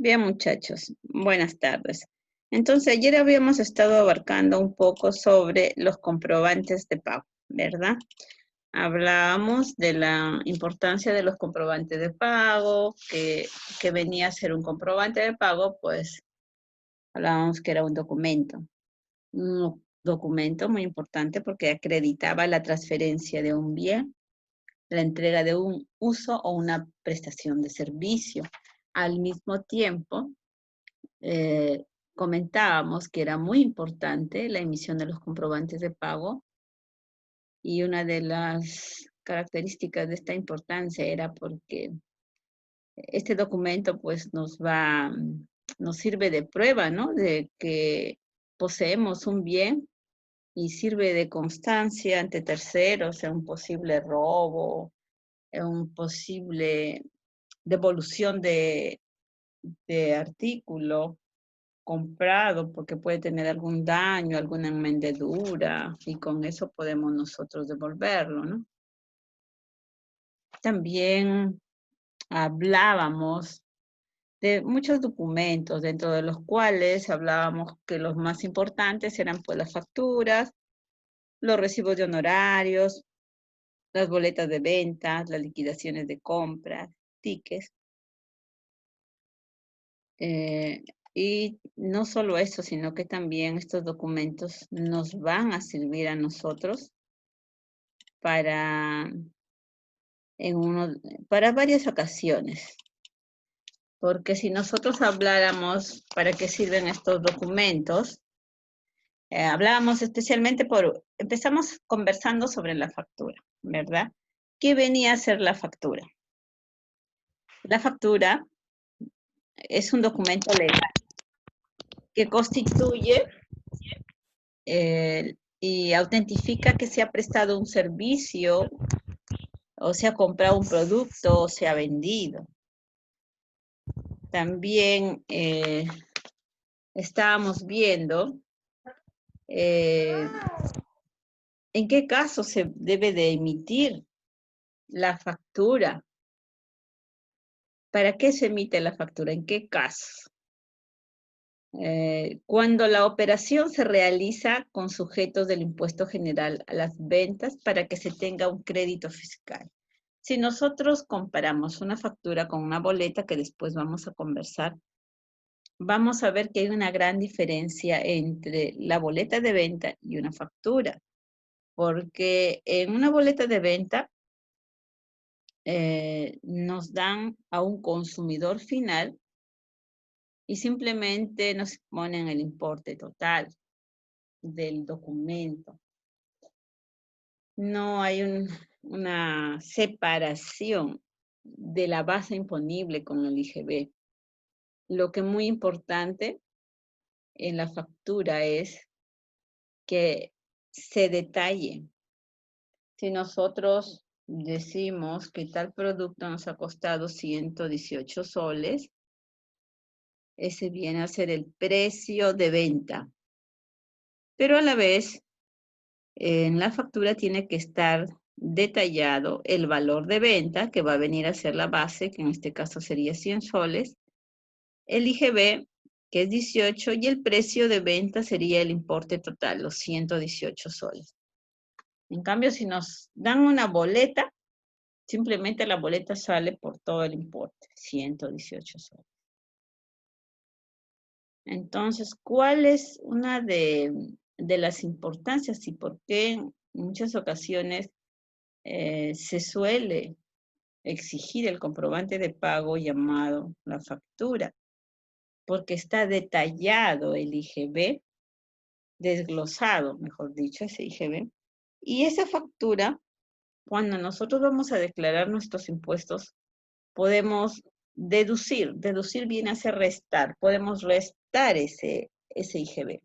Bien, muchachos, buenas tardes. Entonces, ayer habíamos estado abarcando un poco sobre los comprobantes de pago, ¿verdad? Hablábamos de la importancia de los comprobantes de pago, que venía a ser un comprobante de pago, pues hablábamos que era un documento muy importante porque acreditaba la transferencia de un bien, la entrega de un uso o una prestación de servicio. Al mismo tiempo, comentábamos que era muy importante la emisión de los comprobantes de pago y una de las características de esta importancia era porque este documento pues nos sirve de prueba, ¿no? De que poseemos un bien y sirve de constancia ante terceros en un posible robo, en un posible devolución de artículo comprado porque puede tener algún daño, alguna enmendedura, y con eso podemos nosotros devolverlo, ¿no? También hablábamos de muchos documentos, dentro de los cuales hablábamos que los más importantes eran pues las facturas, los recibos de honorarios, las boletas de venta, las liquidaciones de compras, tickets. Y no solo eso, sino que también estos documentos nos van a servir a nosotros para, para varias ocasiones. Porque si nosotros habláramos para qué sirven estos documentos, hablábamos especialmente empezamos conversando sobre la factura, ¿verdad? ¿Qué venía a ser la factura? La factura es un documento legal que constituye y autentifica que se ha prestado un servicio o se ha comprado un producto o se ha vendido. También estábamos viendo en qué caso se debe de emitir la factura. ¿Para qué se emite la factura? ¿En qué caso? Cuando la operación se realiza con sujetos del impuesto general a las ventas para que se tenga un crédito fiscal. Si nosotros comparamos una factura con una boleta, que después vamos a conversar, vamos a ver que hay una gran diferencia entre la boleta de venta y una factura. Porque en una boleta de venta nos dan a un consumidor final y simplemente nos ponen el importe total del documento. No hay una separación de la base imponible con el IGB. Lo que es muy importante en la factura es que se detalle. Si nosotros decimos que tal producto nos ha costado 118 soles, ese viene a ser el precio de venta. Pero a la vez, en la factura tiene que estar detallado el valor de venta, que va a venir a ser la base, que en este caso sería 100 soles, el IGB, que es 18, y el precio de venta sería el importe total, los 118 soles. En cambio, si nos dan una boleta, simplemente la boleta sale por todo el importe, 118 soles. Entonces, ¿cuál es una de las importancias y por qué en muchas ocasiones se suele exigir el comprobante de pago llamado la factura? Porque está detallado el IGB, desglosado, mejor dicho, ese IGB. Y esa factura, cuando nosotros vamos a declarar nuestros impuestos, podemos deducir. Deducir viene a ser restar. Podemos restar ese IGB.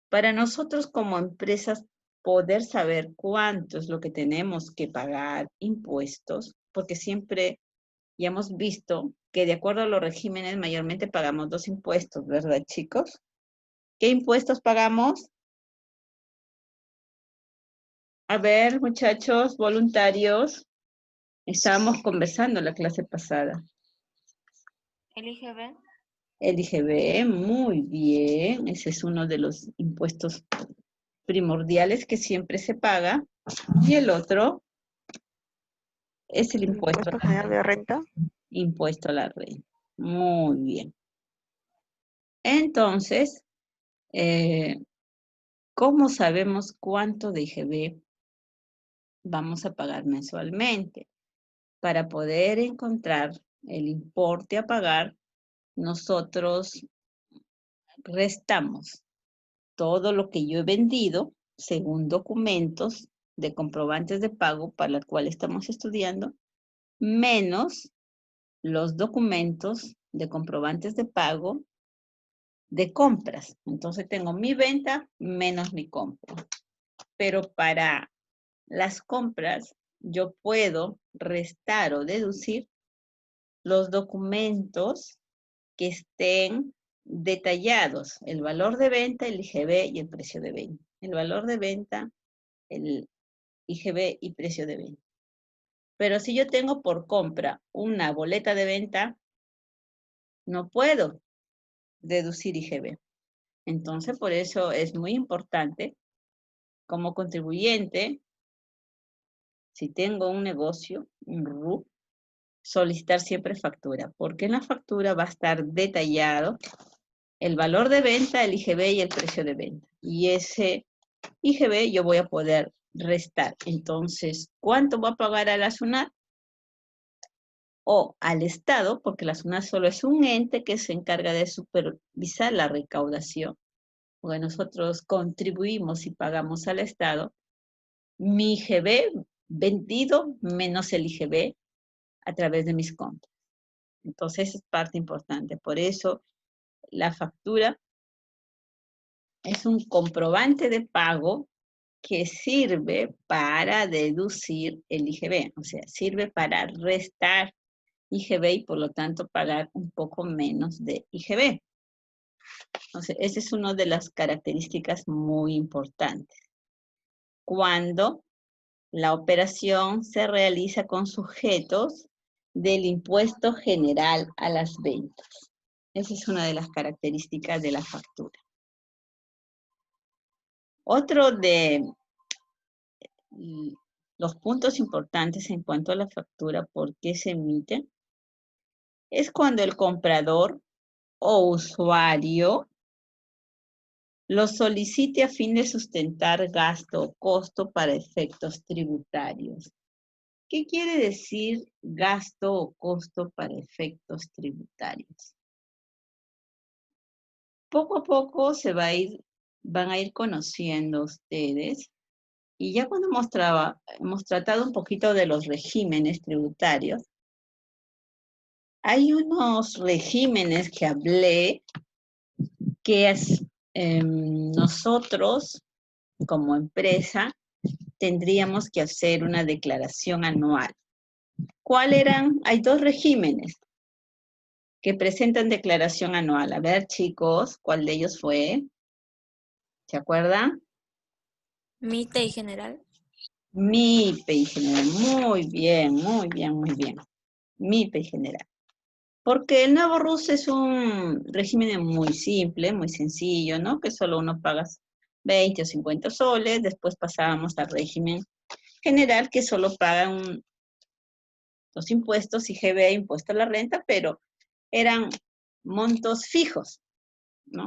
Para nosotros como empresas poder saber cuánto es lo que tenemos que pagar impuestos, porque siempre ya hemos visto que de acuerdo a los regímenes mayormente pagamos dos impuestos, ¿verdad, chicos? ¿Qué impuestos pagamos? A ver, muchachos, voluntarios, estábamos conversando la clase pasada. El IGB. El IGB, muy bien. Ese es uno de los impuestos primordiales que siempre se paga. Y el otro es el El impuesto impuesto general de renta. a la renta. Muy bien. Entonces, ¿cómo sabemos cuánto de IGB vamos a pagar mensualmente? Para poder encontrar el importe a pagar, nosotros restamos todo lo que yo he vendido según documentos de comprobantes de pago para el cual estamos estudiando, menos los documentos de comprobantes de pago de compras. Entonces tengo mi venta menos mi compra. Pero para las compras yo puedo restar o deducir los documentos que estén detallados, el valor de venta, el IGB y el precio de venta. El valor de venta, el IGB y precio de venta. Pero si yo tengo por compra una boleta de venta, no puedo deducir IGB. Entonces, por eso es muy importante como contribuyente, si tengo un negocio, un RU, solicitar siempre factura, porque en la factura va a estar detallado el valor de venta, el IGB y el precio de venta. Y ese IGB yo voy a poder restar. Entonces, ¿cuánto va a pagar a la SUNAT? O al Estado, porque la SUNAT solo es un ente que se encarga de supervisar la recaudación. Porque nosotros contribuimos y pagamos al Estado. Mi IGB vendido menos el IGB a través de mis compras. Entonces, es parte importante. Por eso, la factura es un comprobante de pago que sirve para deducir el IGB, o sea, sirve para restar IGB y por lo tanto pagar un poco menos de IGB. Entonces, esa es una de las características muy importantes. Cuando la operación se realiza con sujetos del impuesto general a las ventas. Esa es una de las características de la factura. Otro de los puntos importantes en cuanto a la factura, ¿por qué se emite? Es cuando el comprador o usuario lo solicite a fin de sustentar gasto o costo para efectos tributarios. ¿Qué quiere decir gasto o costo para efectos tributarios? Poco a poco van a ir conociendo ustedes, y ya cuando hemos tratado un poquito de los regímenes tributarios, hay unos regímenes que hablé que nosotros como empresa tendríamos que hacer una declaración anual. ¿Cuál eran? Hay dos regímenes que presentan declaración anual. A ver, chicos, ¿cuál de ellos fue? ¿Se acuerdan? MITE y general. MIPE y general. Muy bien, muy bien, muy bien. MIPE y general. Porque el nuevo RUS es un régimen muy simple, muy sencillo, ¿no? Que solo uno paga 20 o 50 soles, después pasábamos al régimen general que solo pagan los impuestos, IGB, impuesto a la renta, pero eran montos fijos, ¿no?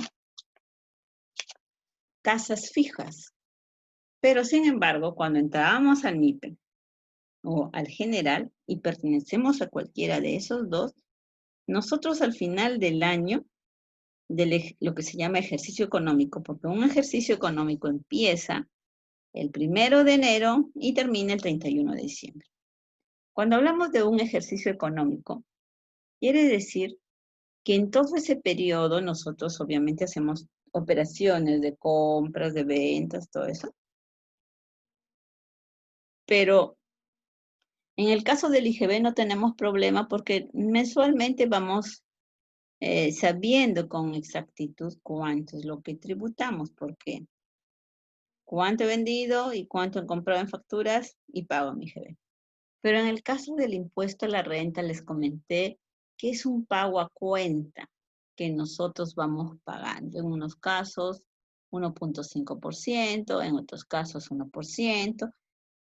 Tasas fijas. Pero sin embargo, cuando entrábamos al MIPE o al general y pertenecemos a cualquiera de esos dos, nosotros al final del año, lo que se llama ejercicio económico, porque un ejercicio económico empieza el 1 de enero y termina el 31 de diciembre. Cuando hablamos de un ejercicio económico, quiere decir que en todo ese periodo nosotros obviamente hacemos operaciones de compras, de ventas, todo eso. Pero en el caso del IGB no tenemos problema porque mensualmente vamos sabiendo con exactitud cuánto es lo que tributamos, porque cuánto he vendido y cuánto he comprado en facturas y pago mi IGB. Pero en el caso del impuesto a la renta les comenté que es un pago a cuenta que nosotros vamos pagando. En unos casos 1.5%, en otros casos 1%,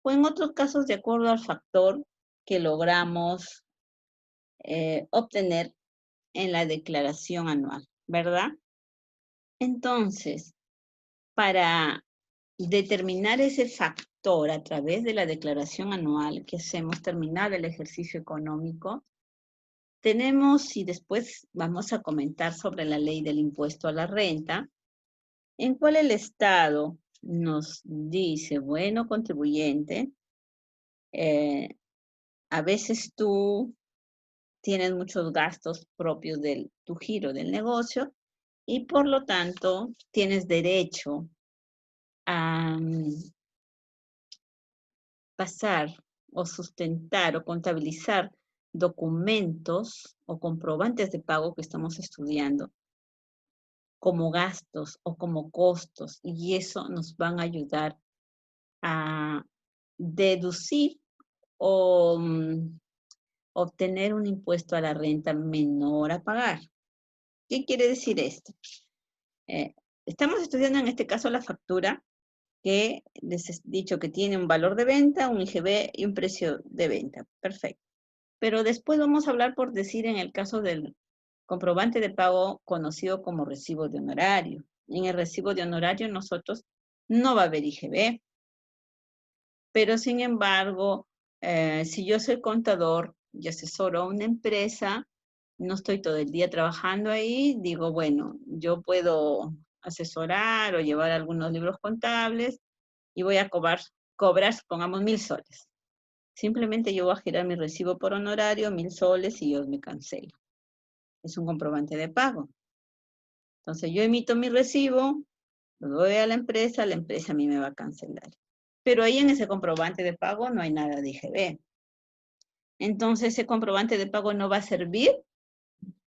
o en otros casos de acuerdo al factor que logramos obtener en la declaración anual, ¿verdad? Entonces, para determinar ese factor a través de la declaración anual que hacemos terminar el ejercicio económico, tenemos, y después vamos a comentar sobre la ley del impuesto a la renta, en cual el Estado nos dice, bueno, contribuyente, a veces tú tienes muchos gastos propios de tu giro del negocio y por lo tanto tienes derecho a pasar o sustentar o contabilizar documentos o comprobantes de pago que estamos estudiando como gastos o como costos, y eso nos van a ayudar a deducir o obtener un impuesto a la renta menor a pagar. ¿Qué quiere decir esto? Estamos estudiando en este caso la factura que les he dicho que tiene un valor de venta, un IGB y un precio de venta. Perfecto. Pero después vamos a hablar, por decir, en el caso del comprobante de pago conocido como recibo de honorario. En el recibo de honorario nosotros no va a haber IGB, pero sin embargo, si yo soy contador y asesoro a una empresa, no estoy todo el día trabajando ahí, digo, bueno, yo puedo asesorar o llevar algunos libros contables y voy a cobrar, pongamos 1.000 soles. Simplemente yo voy a girar mi recibo por honorario, 1.000 soles y yo me cancelo. Es un comprobante de pago. Entonces yo emito mi recibo, lo doy a la empresa a mí me va a cancelar. Pero ahí en ese comprobante de pago no hay nada de IGB. Entonces ese comprobante de pago no va a servir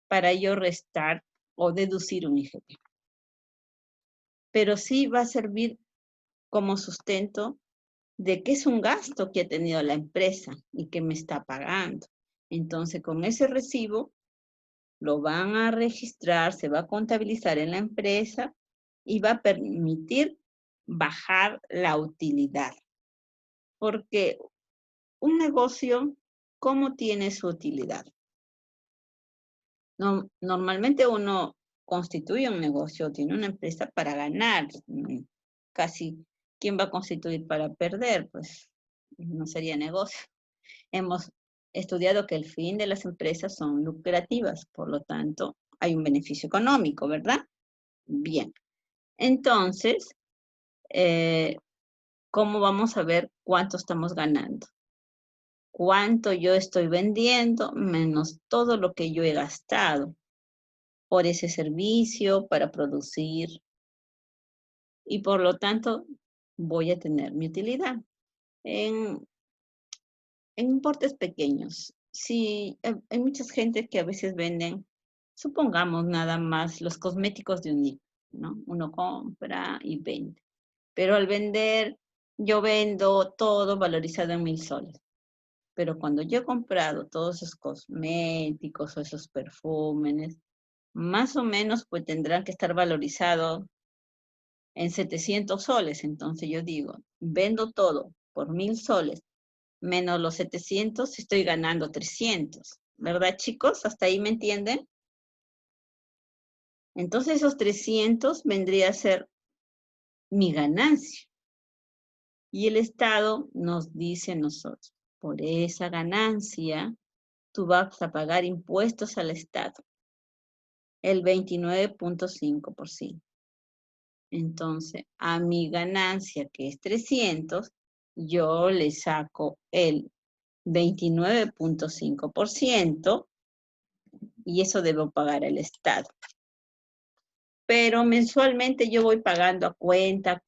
para yo restar o deducir un IGB. Pero sí va a servir como sustento de que es un gasto que ha tenido la empresa y que me está pagando. Entonces con ese recibo lo van a registrar, se va a contabilizar en la empresa y va a permitir bajar la utilidad. Porque un negocio, ¿cómo tiene su utilidad? No, normalmente uno constituye un negocio, tiene una empresa para ganar. Casi, ¿quién va a constituir para perder? Pues no sería negocio. Hemos estudiado que el fin de las empresas son lucrativas, por lo tanto, hay un beneficio económico, ¿verdad? Bien. Entonces, ¿cómo vamos a ver cuánto estamos ganando? Cuánto yo estoy vendiendo menos todo lo que yo he gastado por ese servicio, para producir, y por lo tanto voy a tener mi utilidad en importes pequeños. Si hay muchas gentes que a veces venden, supongamos nada más los cosméticos de un niño, ¿no? Uno compra y vende. Pero al vender, yo vendo todo valorizado en 1.000 soles. Pero cuando yo he comprado todos esos cosméticos o esos perfúmenes, más o menos pues tendrán que estar valorizados en 700 soles. Entonces yo digo, vendo todo por 1.000 soles, menos los 700, estoy ganando 300. ¿Verdad, chicos? ¿Hasta ahí me entienden? Entonces esos 300 vendría a ser mi ganancia. Y el Estado nos dice a nosotros, por esa ganancia, tú vas a pagar impuestos al Estado, el 29.5%. Entonces, a mi ganancia, que es 300, yo le saco el 29.5% y eso debo pagar al Estado. Pero mensualmente yo voy pagando a cuenta.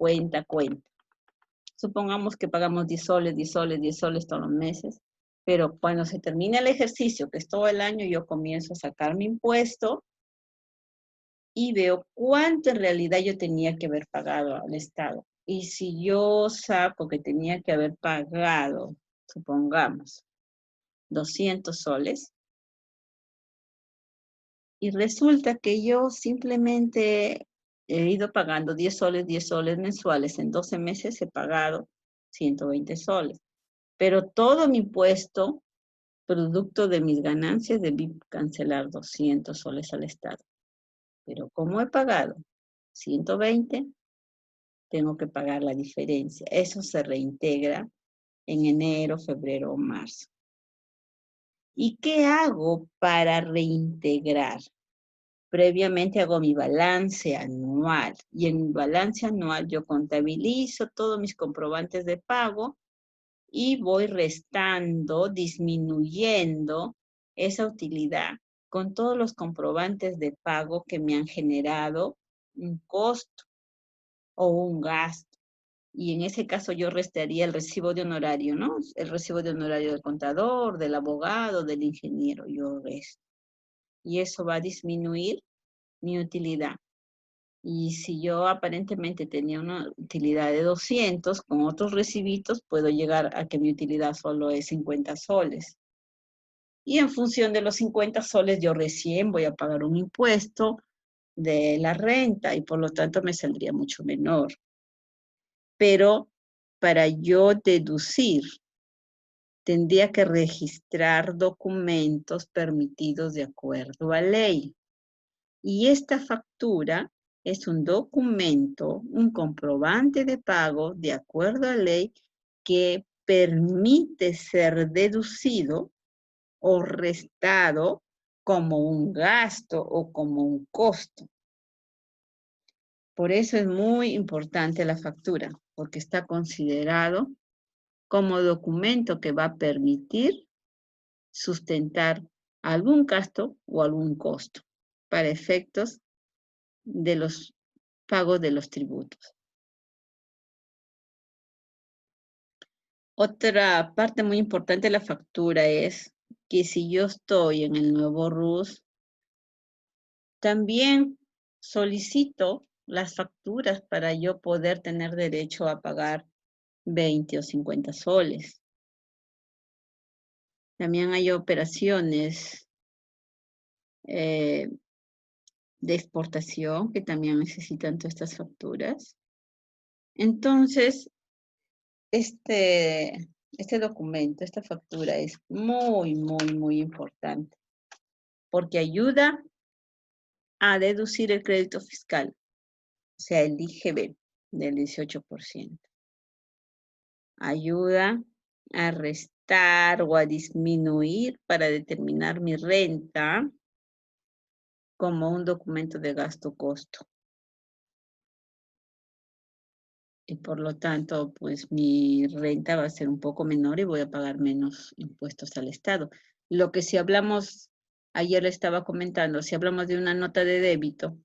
Supongamos que pagamos 10 soles, 10 soles, 10 soles todos los meses, pero cuando se termina el ejercicio, que es todo el año, yo comienzo a sacar mi impuesto y veo cuánto en realidad yo tenía que haber pagado al Estado. Y si yo saco que tenía que haber pagado, supongamos, 200 soles, Y resulta que yo simplemente he ido pagando 10 soles mensuales. En 12 meses he pagado 120 soles. Pero todo mi impuesto, producto de mis ganancias, debí cancelar 200 soles al Estado. Pero como he pagado 120, tengo que pagar la diferencia. Eso se reintegra en enero, febrero o marzo. ¿Y qué hago para reintegrar? Previamente hago mi balance anual y en mi balance anual yo contabilizo todos mis comprobantes de pago y voy restando, disminuyendo esa utilidad con todos los comprobantes de pago que me han generado un costo o un gasto. Y en ese caso yo restaría el recibo de honorario, ¿no? El recibo de honorario del contador, del abogado, del ingeniero, yo resto. Y eso va a disminuir mi utilidad. Y si yo aparentemente tenía una utilidad de 200, con otros recibitos puedo llegar a que mi utilidad solo es 50 soles. Y en función de los 50 soles yo recién voy a pagar un impuesto de la renta y por lo tanto me saldría mucho menor. Pero para yo deducir, tendría que registrar documentos permitidos de acuerdo a ley. Y esta factura es un documento, un comprobante de pago de acuerdo a ley que permite ser deducido o restado como un gasto o como un costo. Por eso es muy importante la factura, porque está considerado como documento que va a permitir sustentar algún gasto o algún costo para efectos de los pagos de los tributos. Otra parte muy importante de la factura es que si yo estoy en el nuevo RUS, también solicito las facturas para yo poder tener derecho a pagar 20 o 50 soles. También hay operaciones de exportación que también necesitan todas estas facturas. Entonces, este documento, esta factura es muy, muy, muy importante porque ayuda a deducir el crédito fiscal, o sea, el IGB del 18%. Ayuda a restar o a disminuir para determinar mi renta como un documento de gasto-costo. Y por lo tanto, pues mi renta va a ser un poco menor y voy a pagar menos impuestos al Estado. Lo que si hablamos, ayer le estaba comentando, si hablamos de una nota de débito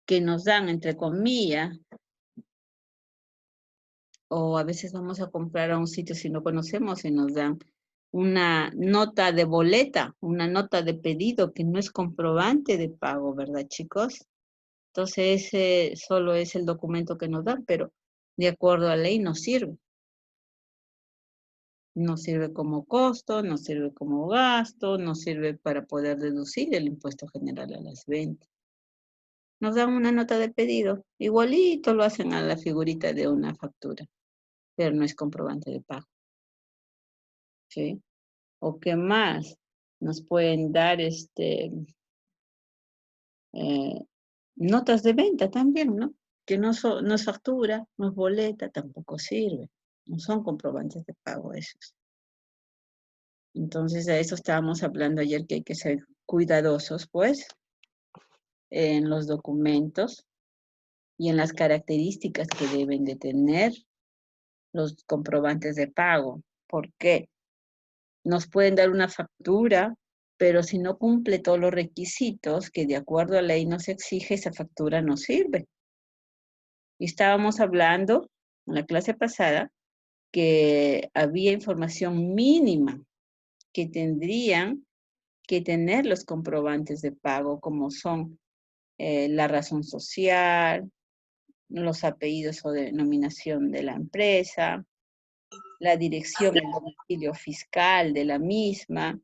que nos dan, entre comillas, o a veces vamos a comprar a un sitio si no conocemos y nos dan una nota de boleta, una nota de pedido que no es comprobante de pago, ¿verdad, chicos? Entonces, ese solo es el documento que nos dan, pero de acuerdo a ley no sirve. No sirve como costo, no sirve como gasto, no sirve para poder deducir el impuesto general a las ventas. Nos dan una nota de pedido, igualito lo hacen a la figurita de una factura, pero no es comprobante de pago. ¿Sí? ¿O qué más? Nos pueden dar notas de venta también, ¿no? Que no es factura, no es boleta, tampoco sirve. No son comprobantes de pago esos. Entonces, a eso estábamos hablando ayer, que hay que ser cuidadosos, pues, en los documentos y en las características que deben de tener los comprobantes de pago. ¿Por qué? Nos pueden dar una factura, pero si no cumple todos los requisitos que de acuerdo a la ley nos exige, esa factura no sirve. Y estábamos hablando en la clase pasada que había información mínima que tendrían que tener los comprobantes de pago, como son la razón social, los apellidos o denominación de la empresa, la dirección, el domicilio fiscal de la misma,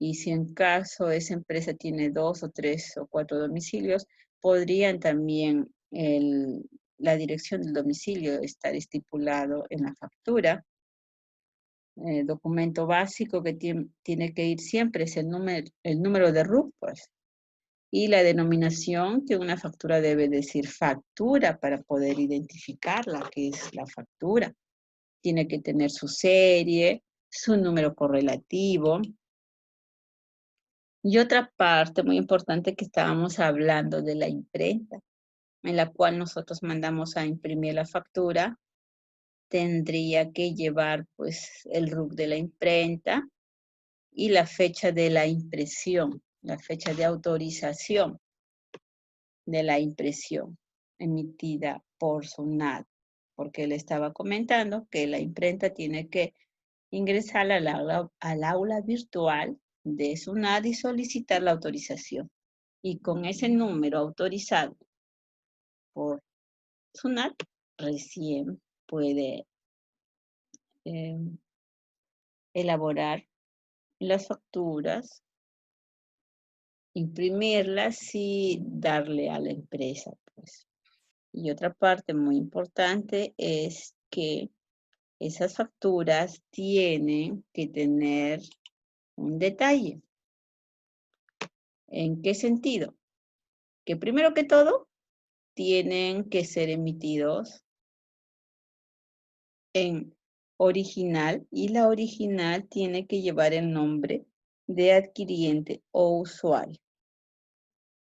Y si en caso esa empresa tiene 2 o 3 o 4 domicilios, podrían también la dirección del domicilio estar estipulado en la factura. Documento básico que tiene que ir siempre es el número de RUC, pues. Y la denominación que una factura debe decir factura para poder identificarla, que es la factura. Tiene que tener su serie, su número correlativo. Y otra parte muy importante que estábamos hablando de la imprenta, en la cual nosotros mandamos a imprimir la factura, tendría que llevar pues el RUC de la imprenta y la fecha de la impresión, la fecha de autorización de la impresión emitida por SUNAT, porque le estaba comentando que la imprenta tiene que ingresar al aula virtual de SUNAT y solicitar la autorización. Y con ese número autorizado por SUNAT, recién puede elaborar las facturas, imprimirlas y darle a la empresa, pues. Y otra parte muy importante es que esas facturas tienen que tener un detalle. ¿En qué sentido? Que primero que todo, tienen que ser emitidos en original y la original tiene que llevar el nombre de adquiriente o usuario.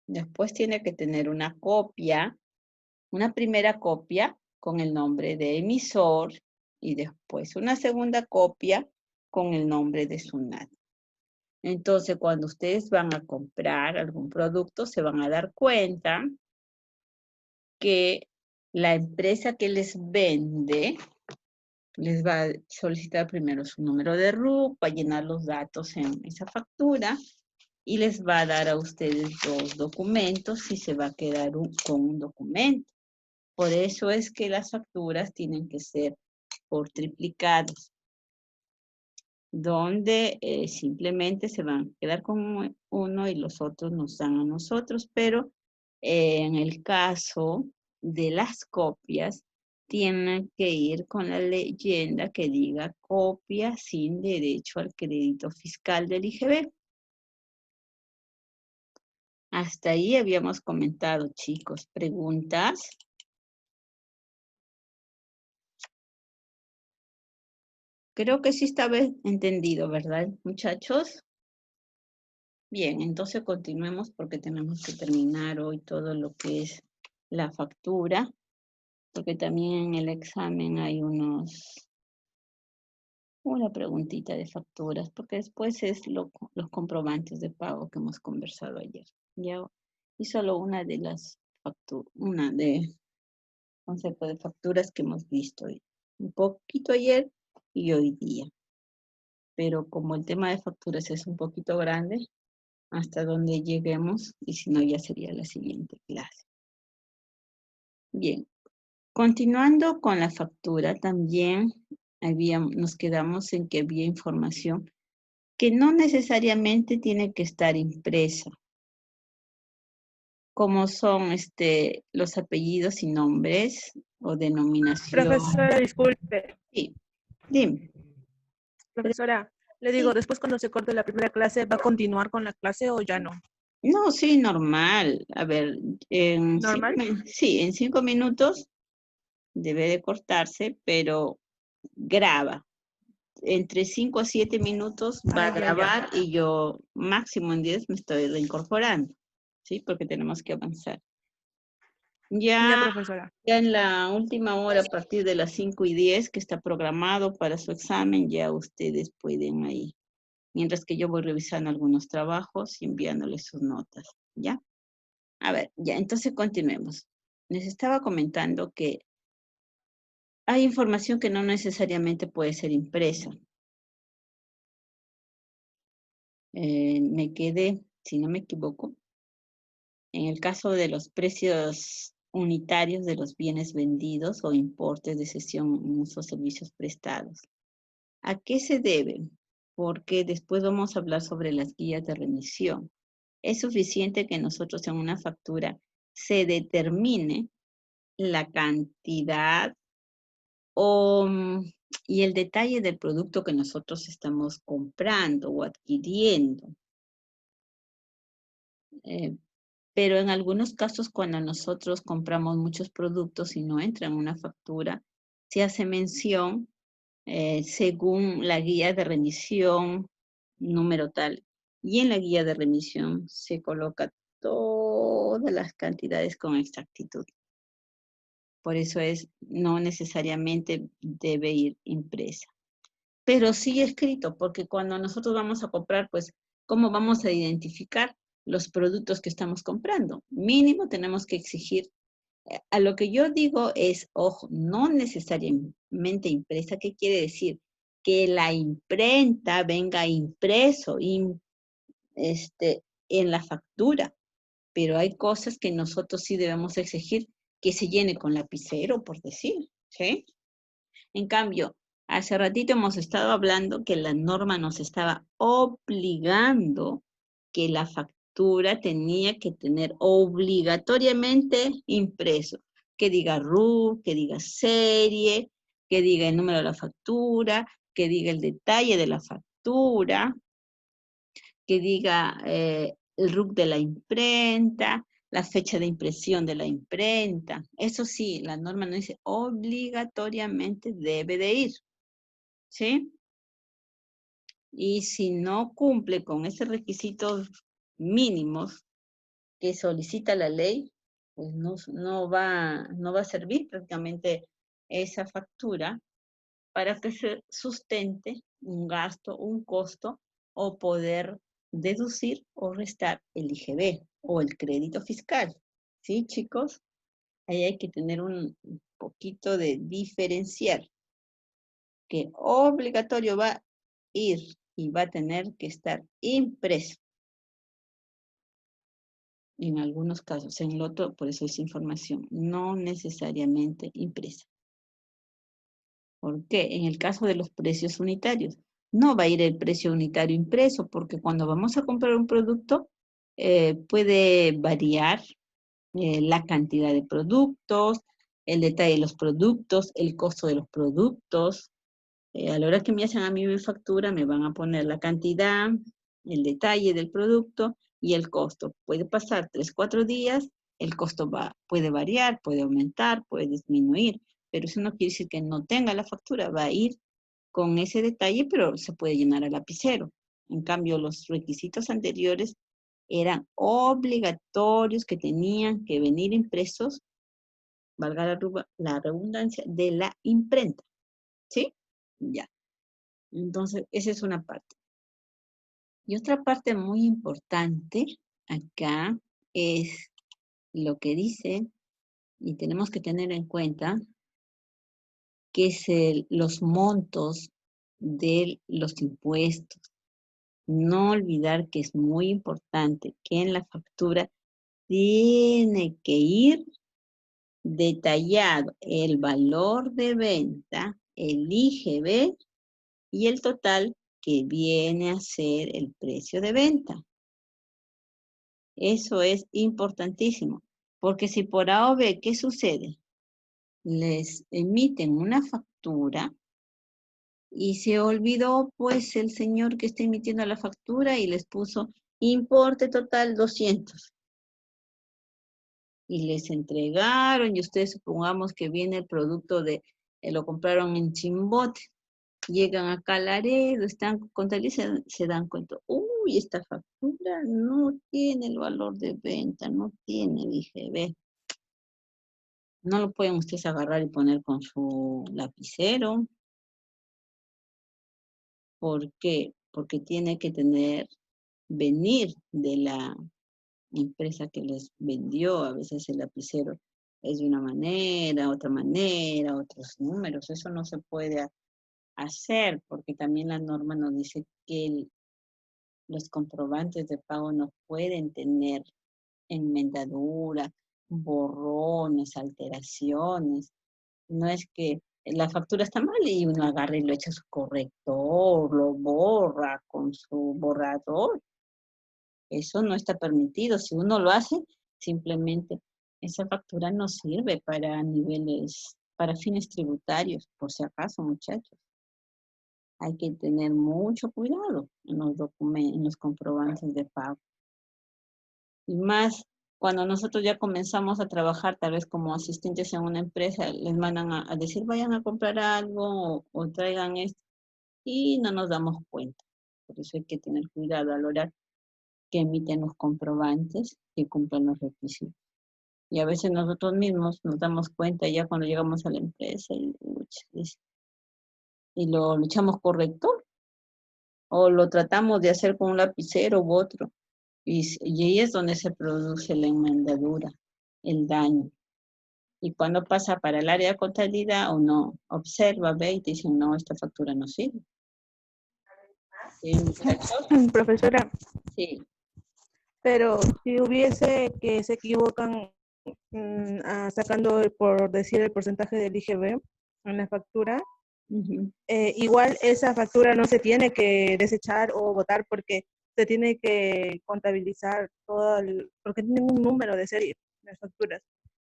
Después tiene que tener una copia, una primera copia con el nombre de emisor y después una segunda copia con el nombre de SUNAT. Entonces, cuando ustedes van a comprar algún producto, se van a dar cuenta que la empresa que les vende les va a solicitar primero su número de RUC, va a llenar los datos en esa factura y les va a dar a ustedes 2 documentos y se va a quedar con un documento. Por eso es que las facturas tienen que ser por triplicados, donde simplemente se van a quedar con uno y los otros nos dan a nosotros, pero en el caso de las copias, tienen que ir con la leyenda que diga copia sin derecho al crédito fiscal del IGB. Hasta ahí habíamos comentado, chicos. ¿Preguntas? Creo que sí estaba entendido, ¿verdad, muchachos? Bien, entonces continuemos porque tenemos que terminar hoy todo lo que es la factura, porque también en el examen hay una preguntita de facturas, porque después es los comprobantes de pago que hemos conversado ayer. Ya, y solo una de las facturas, una de concepto de facturas que hemos visto hoy. Un poquito ayer y hoy día. Pero como el tema de facturas es un poquito grande, hasta donde lleguemos, y si no ya sería la siguiente clase. Bien, continuando con la factura, también nos quedamos en que había información que no necesariamente tiene que estar impresa, como son los apellidos y nombres o denominación. Profesora, disculpe. Sí, dime. Profesora, le Sí. digo, después cuando se corte la primera clase, ¿va a continuar con la clase o ya no? No, sí, normal. A ver, ¿Normal? sí, en 5 minutos debe de cortarse, pero graba. Entre 5 a 7 minutos va a Ya. grabar y yo máximo en 10 me estoy reincorporando, ¿sí? Porque tenemos que avanzar. Ya, Ya, profesora. ya en la última hora, a partir de las 5:10, que está programado para su examen, ya ustedes pueden ahí. Mientras que yo voy revisando algunos trabajos y enviándoles sus notas, ¿ya? A ver, ya, entonces continuemos. Les estaba comentando que hay información que no necesariamente puede ser impresa. Me quedé, si no me equivoco, en el caso de los precios unitarios de los bienes vendidos o importes de cesión en usos servicios prestados. ¿A qué se deben? porque después vamos a hablar sobre las guías de remisión. Es suficiente que nosotros en una factura se determine la cantidad y el detalle del producto que nosotros estamos comprando o adquiriendo. Pero en algunos casos, cuando nosotros compramos muchos productos y no entra en una factura, se hace mención según la guía de remisión número tal. Y en la guía de remisión se coloca todas las cantidades con exactitud. Por eso no necesariamente debe ir impresa. Pero sí escrito, porque cuando nosotros vamos a comprar, pues, ¿cómo vamos a identificar los productos que estamos comprando? Mínimo tenemos que exigir. A lo que yo digo es, ojo, no necesariamente impresa. ¿Qué quiere decir? Que la imprenta venga impreso en la factura. Pero hay cosas que nosotros sí debemos exigir que se llene con lapicero, por decir, ¿sí? En cambio, hace ratito hemos estado hablando que la norma nos estaba obligando que la factura tenía que tener obligatoriamente impreso, que diga RUT, que diga serie, que diga el número de la factura, que diga el detalle de la factura, que diga el RUC de la imprenta, la fecha de impresión de la imprenta. Eso sí, la norma no dice obligatoriamente debe de ir, ¿sí? Y si no cumple con esos requisitos mínimos que solicita la ley, pues no va a servir prácticamente esa factura para que se sustente un gasto, un costo, o poder deducir o restar el IGB o el crédito fiscal. ¿Sí, chicos? Ahí hay que tener un poquito de diferenciar, que obligatorio va a ir y va a tener que estar impreso. En algunos casos, en el otro, por eso es información, no necesariamente impresa. ¿Por qué? En el caso de los precios unitarios, no va a ir el precio unitario impreso, porque cuando vamos a comprar un producto, puede variar la cantidad de productos, el detalle de los productos, el costo de los productos. A la hora que me hacen a mí mi factura, me van a poner la cantidad, el detalle del producto y el costo. Puede pasar 3, 4 días, el costo puede variar, puede aumentar, puede disminuir, pero eso no quiere decir que no tenga la factura, va a ir con ese detalle, pero se puede llenar a lapicero. En cambio, los requisitos anteriores eran obligatorios, que tenían que venir impresos, valga la redundancia, de la imprenta. ¿Sí? Ya. Entonces, esa es una parte. Y otra parte muy importante acá es lo que dice, y tenemos que tener en cuenta, que es los montos de los impuestos. No olvidar que es muy importante que en la factura tiene que ir detallado el valor de venta, el IGB y el total que viene a ser el precio de venta. Eso es importantísimo, porque si por A o B, ¿qué sucede? Les emiten una factura y se olvidó, pues, el señor que está emitiendo la factura y les puso importe total 200. Y les entregaron, y ustedes supongamos que viene el producto lo compraron en Chimbote. Llegan acá a Laredo, están contando y se dan cuenta, uy, esta factura no tiene el valor de venta, no tiene el IGB. No lo pueden ustedes agarrar y poner con su lapicero. ¿Por qué? Porque tiene que venir de la empresa que les vendió. A veces el lapicero es de una manera, otra manera, otros números. Eso no se puede hacer porque también la norma nos dice que los comprobantes de pago no pueden tener enmendadura, borrones, alteraciones. No es que la factura está mal y uno agarra y lo echa a su corrector, lo borra con su borrador. Eso no está permitido. Si uno lo hace, simplemente esa factura no sirve para niveles, para fines tributarios, por si acaso, muchachos. Hay que tener mucho cuidado en los documentos, en los comprobantes de pago. Y más cuando nosotros ya comenzamos a trabajar, tal vez como asistentes en una empresa, les mandan a decir, vayan a comprar algo o traigan esto, y no nos damos cuenta. Por eso hay que tener cuidado a la hora que emiten los comprobantes que cumplen los requisitos. Y a veces nosotros mismos nos damos cuenta ya cuando llegamos a la empresa y lo echamos corrector o lo tratamos de hacer con un lapicero u otro. Y ahí es donde se produce la enmendadura, el daño. Y cuando pasa para el área de contabilidad, uno observa, ve y te dicen, no, esta factura no sirve. ¿Sí, muchachos? Profesora, Sí. pero si hubiese que se equivocan sacando, por decir, el porcentaje del IGB en la factura, Ujú. igual esa factura no se tiene que desechar o votar porque se tiene que contabilizar todo porque tienen un número de serie las facturas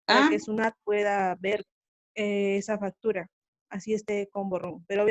para Ah, que SUNAT pueda ver esa factura, así esté con borrón. Pero